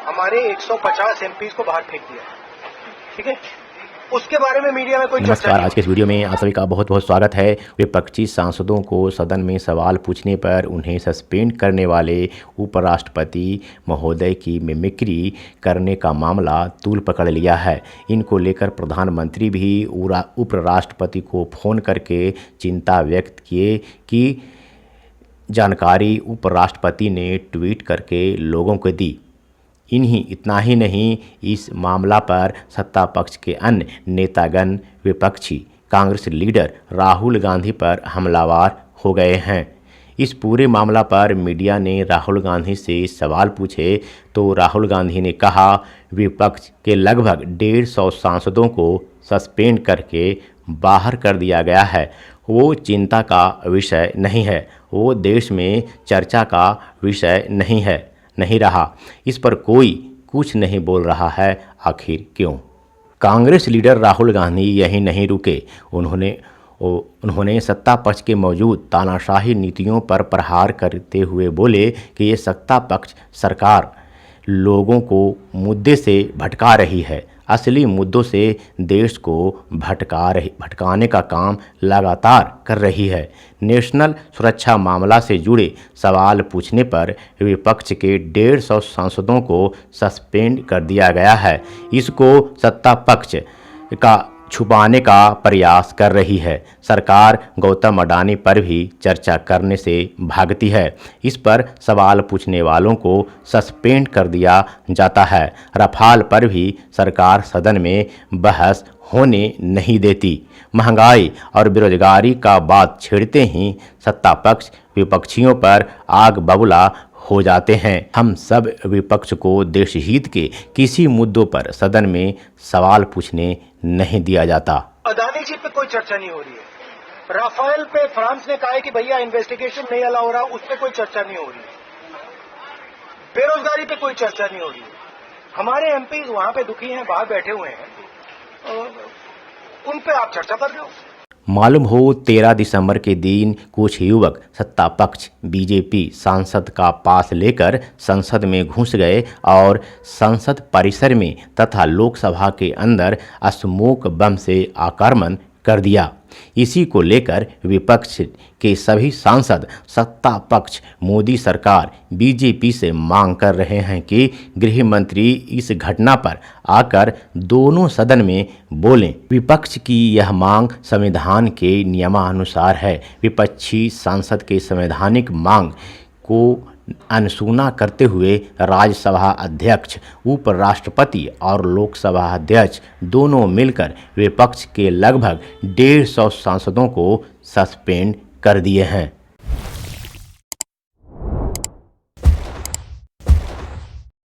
हमारे 150 एमपीज को बाहर फेंक दिया, ठीक है। उसके बारे में मीडिया में कोई चर्चा नमस्कार, आज के इस वीडियो में आप सभी का बहुत बहुत स्वागत है। विपक्षी सांसदों को सदन में सवाल पूछने पर उन्हें सस्पेंड करने वाले उपराष्ट्रपति महोदय की मिमिक्री करने का मामला तूल पकड़ लिया है। इनको लेकर प्रधानमंत्री भी उपराष्ट्रपति को फ़ोन करके चिंता व्यक्त किए कि जानकारी उपराष्ट्रपति ने ट्वीट करके लोगों को दी। इतना ही नहीं, इस मामला पर सत्ता पक्ष के अन्य नेतागण विपक्षी कांग्रेस लीडर राहुल गांधी पर हमलावर हो गए हैं। इस पूरे मामला पर मीडिया ने राहुल गांधी से सवाल पूछे तो राहुल गांधी ने कहा, विपक्ष के लगभग 150 सांसदों को सस्पेंड करके बाहर कर दिया गया है। वो चिंता का विषय नहीं है, वो देश में चर्चा का विषय नहीं रहा। इस पर कोई कुछ नहीं बोल रहा है, आखिर क्यों? कांग्रेस लीडर राहुल गांधी यहीं नहीं रुके। उन्होंने सत्ता पक्ष के मौजूद तानाशाही नीतियों पर प्रहार करते हुए बोले कि ये सत्ता पक्ष सरकार लोगों को मुद्दे से भटका रही है, असली मुद्दों से देश को भटकाने का काम लगातार कर रही है। नेशनल सुरक्षा मामला से जुड़े सवाल पूछने पर विपक्ष के 150 सांसदों को सस्पेंड कर दिया गया है। इसको सत्ता पक्ष का छुपाने का प्रयास कर रही है। सरकार गौतम अडानी पर भी चर्चा करने से भागती है। इस पर सवाल पूछने वालों को सस्पेंड कर दिया जाता है। रफाल पर भी सरकार सदन में बहस होने नहीं देती। महंगाई और बेरोजगारी का बात छेड़ते ही सत्ता पक्ष विपक्षियों पर आग बबूला हो जाते हैं। हम सब विपक्ष को देश हित के किसी मुद्दों पर सदन में सवाल पूछने नहीं दिया जाता। अदानी जी पे कोई चर्चा नहीं हो रही है। राफेल पे फ्रांस ने कहा है कि भैया इन्वेस्टिगेशन नहीं अलाउ हो रहा, उस पर कोई चर्चा नहीं हो रही है। बेरोजगारी पे कोई चर्चा नहीं हो रही है। हमारे एमपी वहां पे दुखी हैं, बाहर बैठे हुए हैं, उन पे आप चर्चा कर रहे हो। मालूम हो 13 दिसंबर के दिन कुछ युवक सत्ता पक्ष बीजेपी सांसद का पास लेकर संसद में घुस गए और संसद परिसर में तथा लोकसभा के अंदर स्मोक बम से आक्रमण कर दिया। इसी को लेकर विपक्ष के सभी सांसद सत्ता पक्ष मोदी सरकार बीजेपी से मांग कर रहे हैं कि गृह मंत्री इस घटना पर आकर दोनों सदन में बोलें। विपक्ष की यह मांग संविधान के नियमानुसार है। विपक्षी सांसद के संवैधानिक मांग को अनसुना करते हुए राज्यसभा अध्यक्ष, उपराष्ट्रपति और लोकसभा अध्यक्ष दोनों मिलकर विपक्ष के लगभग 150 सांसदों को सस्पेंड कर दिए हैं।